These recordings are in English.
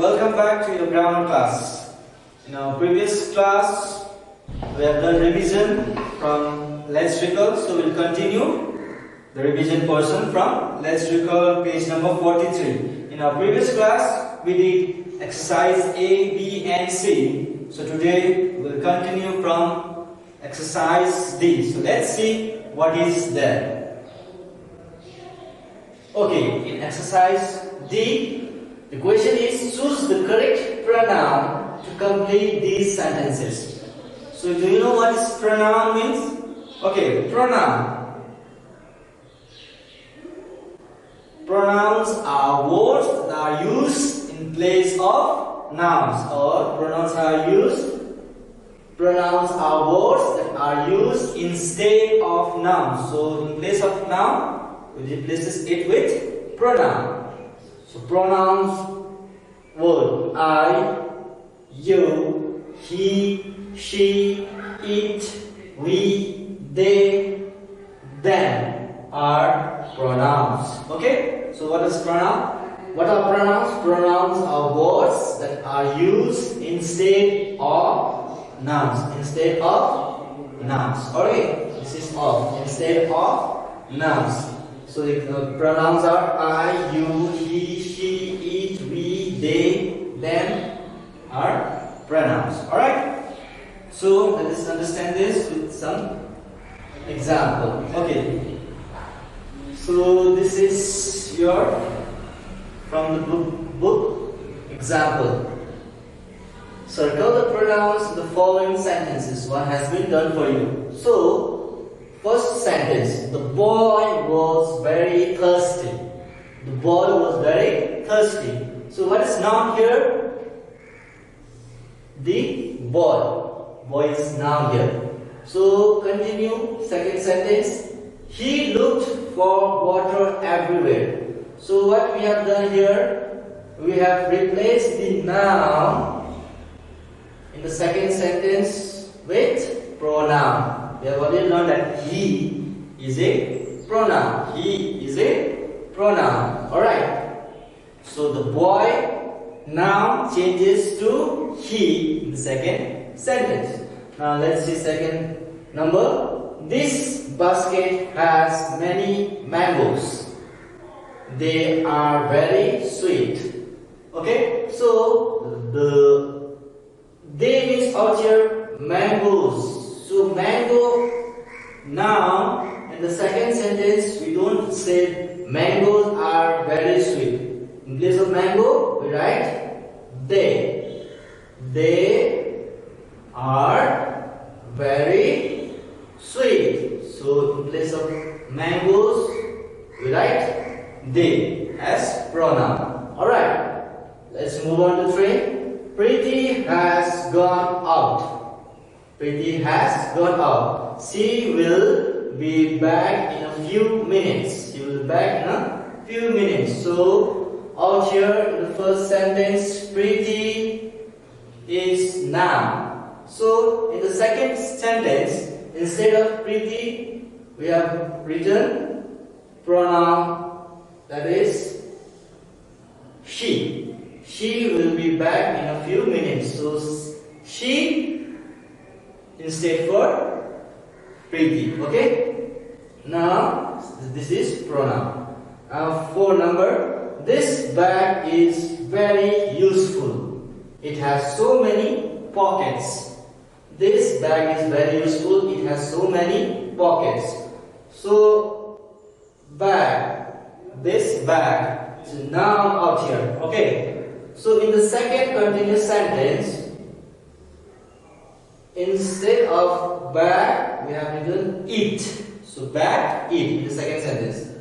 welcome back to your grammar class. In our previous class, we have done revision from Let's Recall, so we'll continue the revision portion from Let's Recall page number 43. In our previous class, we did exercise A, B and C. So today, we'll continue from exercise D. So let's see what is there. Okay, in exercise D, the question is choose the correct pronoun to complete these sentences. So do you know what is pronoun means? Okay, pronoun. Pronouns are words that are used in place of nouns, or pronouns are words that are used instead of nouns. So in place of noun, we replace it with pronoun. So pronouns, word I, you, he, she, it, we, they, them are pronouns. Okay? So what is pronoun? What are pronouns? Pronouns are words that are used instead of nouns. Instead of nouns. Okay? This is of. Instead of nouns. So the pronouns are I, you, he, she, it, we, they, them are pronouns. Alright? So let us understand this with some example. Okay. So this is your from the book example. Circle the pronouns in the following sentences. One has been done for you. So first sentence, the boy was very thirsty. The boy was very thirsty. So what is noun here? The boy. Boy is noun here. So continue, second sentence. He looked for water everywhere. So what we have done here, we have replaced the noun in the second sentence with pronoun. We have already learned that he is a pronoun. He is a pronoun. Alright. So the boy noun changes to he in the second sentence. Now let's see second number. This basket has many mangoes. They are very sweet. Okay, so the they means out here mangoes. So mango now in the second sentence we don't say mangoes are very sweet. In place of mango we write they. They are very sweet. So in place of mangoes we write they as pronoun. Alright, let's move on to 3. Preeti has gone out. Preeti has gone out. She will be back in a few minutes. She will be back in a few minutes. So out here in the first sentence, Preeti is noun. So in the second sentence, instead of Preeti, we have written pronoun, that is she. She will be back in a few minutes. So she instead for Preeti. Okay? Now this is pronoun. Now 4 number. This bag is very useful. It has so many pockets. This bag is very useful. It has so many pockets. So bag. This bag is a noun out here. Okay. So in the second continuous sentence, instead of bag, we have written it. So bag, it in the second sentence.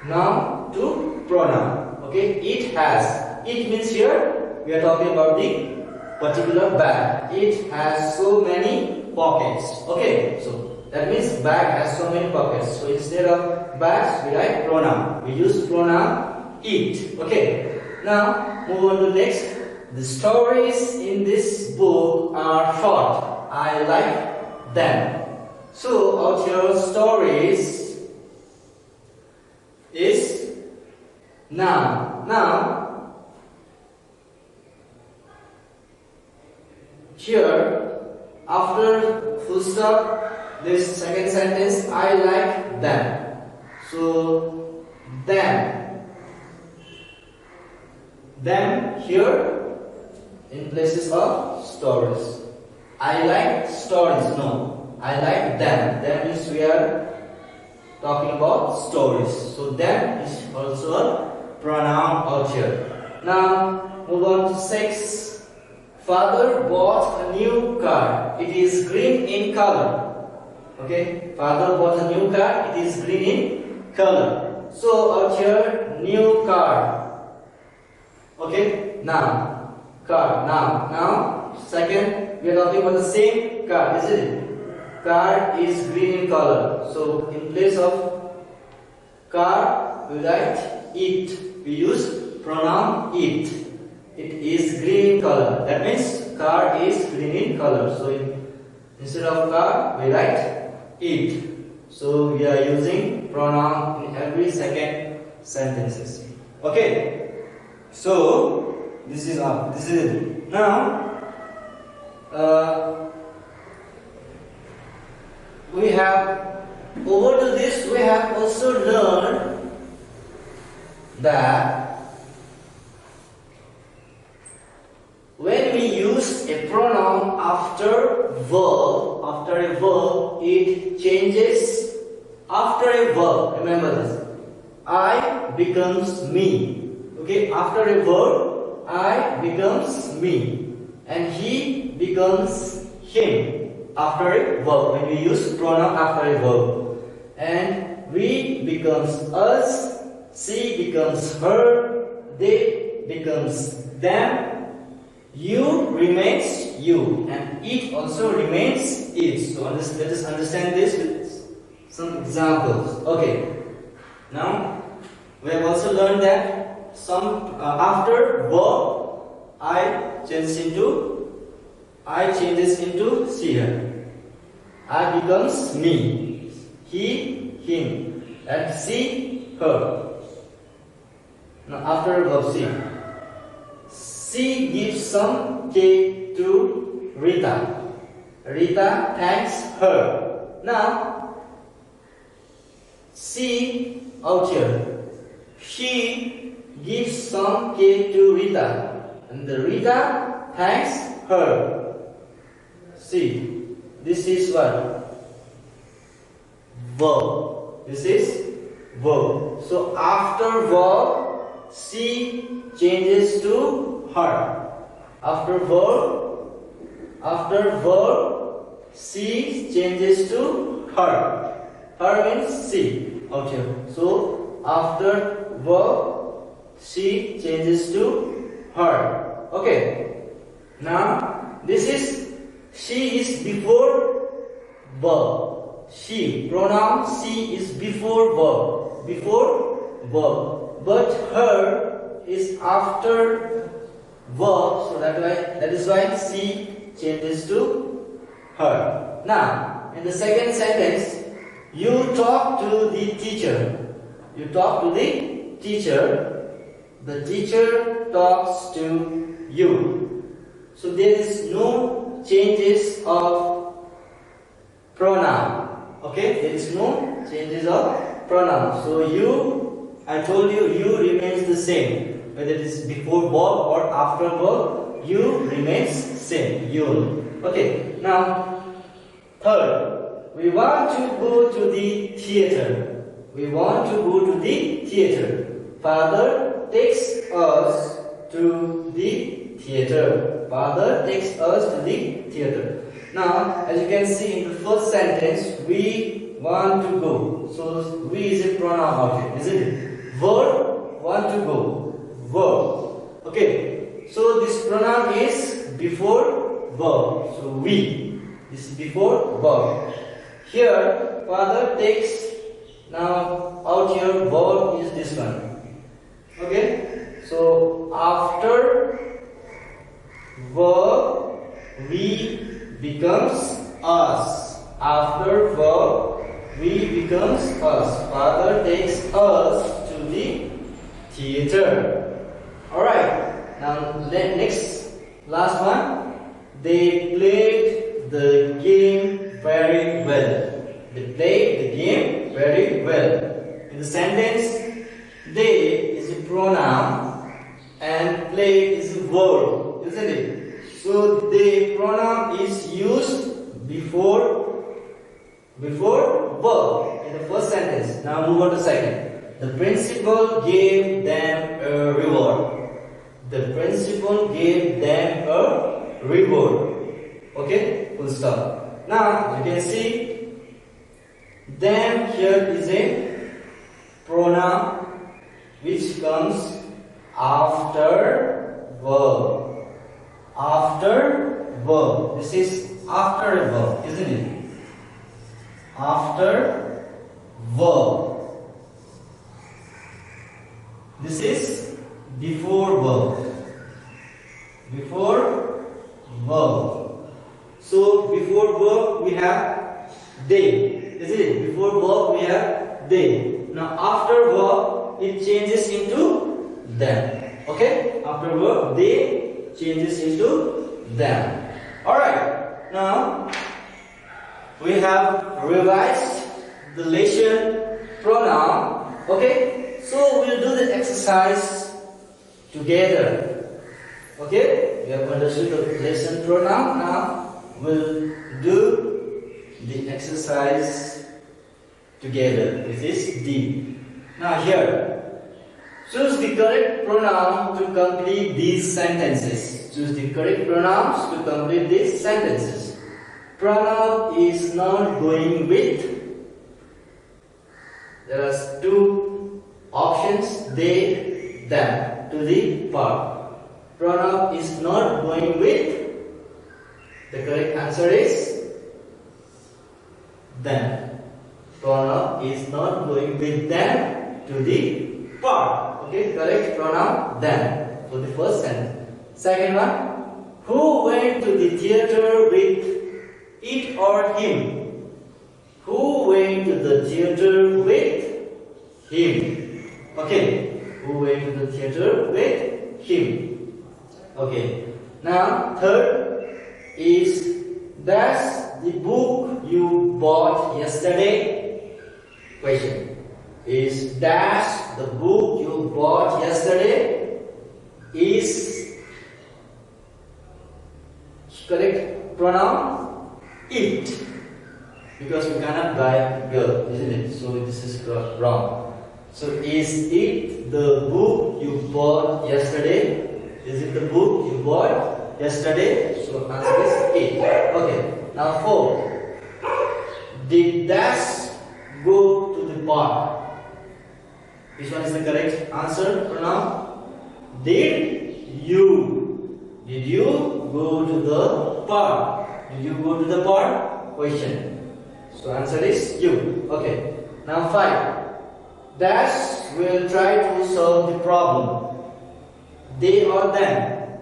Now to pronoun. Okay. It has. It means here we are talking about the particular bag. It has so many pockets. Okay. So that means bag has so many pockets. So instead of bags, we write pronoun. We use pronoun it. Okay. Now move on to next. The stories in this book are short. I like them. So out here stories is noun. Now here after full stop, this second sentence, I like them. So them here in places of stories. I like stories. No, I like them. Them means we are talking about stories. So them is also a pronoun out here. Now move on to 6. Father bought a new car. It is green in color. Okay, father bought a new car. It is green in color. So out here, new car. Okay, now car. Now second, we are talking about the same car, isn't it? Car is green in color. So in place of car, we write it. We use pronoun it. It is green in color. That means car is green in color. So instead of car, we write it. So we are using pronoun in every second sentences. Okay. So this is it. Now we have over to this. We have also learned that when we use a pronoun after a verb, it changes after a verb. Remember this. I becomes me. Okay, after a verb, I becomes me, and he becomes him after a verb. When we use pronoun after a verb, and we becomes us, she becomes her, they becomes them, you remains you, and it also remains it. So let us understand this with some examples. Okay, now we have also learned that after verb, I changes into she, her. I becomes me, he, him, and she, her. Now after verb she gives some cake to Rita. Rita thanks her. Now she out here, she gives some cake to Rita, and the Rita thanks her. See, this is what? Verb. This is verb. So after verb, she changes to her. After verb, she changes to her. Her means she out here. So after verb, she changes to her. Okay. Now this is she is before verb. She pronoun she is before verb. But her is after verb. So that is why she changes to her. Now in the second sentence, you talk to the teacher. You talk to the teacher. The teacher talks to you. So there is no changes of pronoun. Okay, there is no changes of pronoun. So you, I told you, you remains the same. Whether it is before verb or after verb, you remains same. You. Okay. Now third, we want to go to the theater. We want to go to the theater. Father takes us to the theater. Father takes us to the theater. Now, as you can see in the first sentence, we want to go. So, we is a pronoun object, isn't it? Verb, want to go. Verb. Okay. So, this pronoun is before verb. So, we. This is before verb. Here, father takes. Now, out here, verb is this one. Okay, so after verb, we becomes us. After verb, we becomes us. Father takes us to the theater. Alright, now next, last one. they played the game very well. They played the game very well. In the sentence, they is a pronoun and play is a verb, isn't it? So the pronoun is used before verb in the first sentence. Now move on to second. The principal gave them a reward. The principal gave them a reward. Okay, full stop. Now you can see them here is a pronoun which comes after verb. After verb. This is after a verb, isn't it? After verb. This is before verb. Before verb. So before verb we have they. Isn't it? Before verb we have they. Now after verb it changes into them. Okay? After verb they changes into them. Alright. Now we have revised the lesson pronoun. Okay? So we'll do the exercise together. Okay? We have understood the lesson pronoun. Now we'll do the exercise together. This is D. Now here, choose the correct pronoun to complete these sentences. Choose the correct pronouns to complete these sentences. Pronoun is not going with. There are two options, they, them, to the part. Pronoun is not going with. The correct answer is them. Pronoun is not going with them to the part. Okay, correct pronoun them for the first sentence. Second one, who went to the theater with it or him? Who went to the theater with him? Okay, who went to the theater with him? Okay, now third is, that's the book you bought yesterday? Question. Is that the book you bought yesterday? Is correct pronoun it. Because we cannot buy girl, isn't it? So this is wrong. So is it the book you bought yesterday? Is it the book you bought yesterday? So answer is it. Okay. Now 4. Did Dash go to the park? Which one is the correct answer pronoun? Did you go to the park? Did you go to the park? Question. So answer is you. Okay. Now 5. Dash will try to solve the problem. They or them?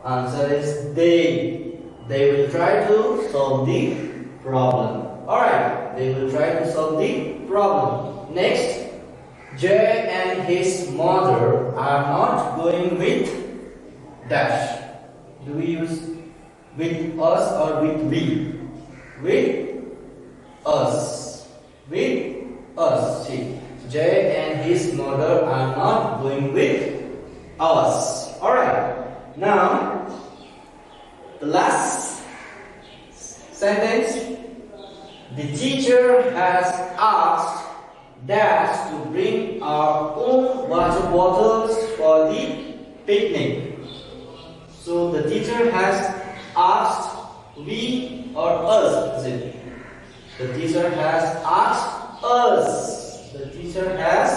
Answer is they. They will try to solve the problem. Alright, they will try to solve the problem. Next, Jay and his mother are not going with dash. Do we use with us or with we? With us. With us. See, Jay and his mother are not going with us. Alright, now the last sentence. The teacher has asked Dash to bring our own water bottles for the picnic. So the teacher has asked we or us, is it? The teacher has asked us. The teacher has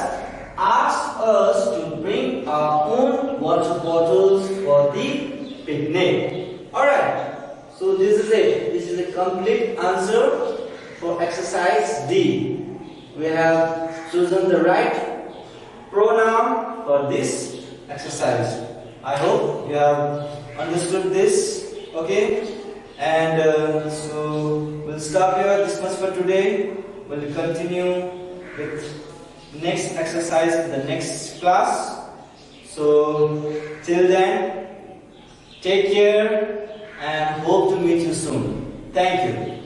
asked us to bring our own water bottles for the picnic. Alright, so this is it. This is a complete answer for exercise D. We have chosen the right pronoun for this exercise. I hope you have understood this. Okay, and so we'll stop here. This much for today. We'll continue with next exercise in the next class. So till then, Take care and hope to meet you soon. Thank you.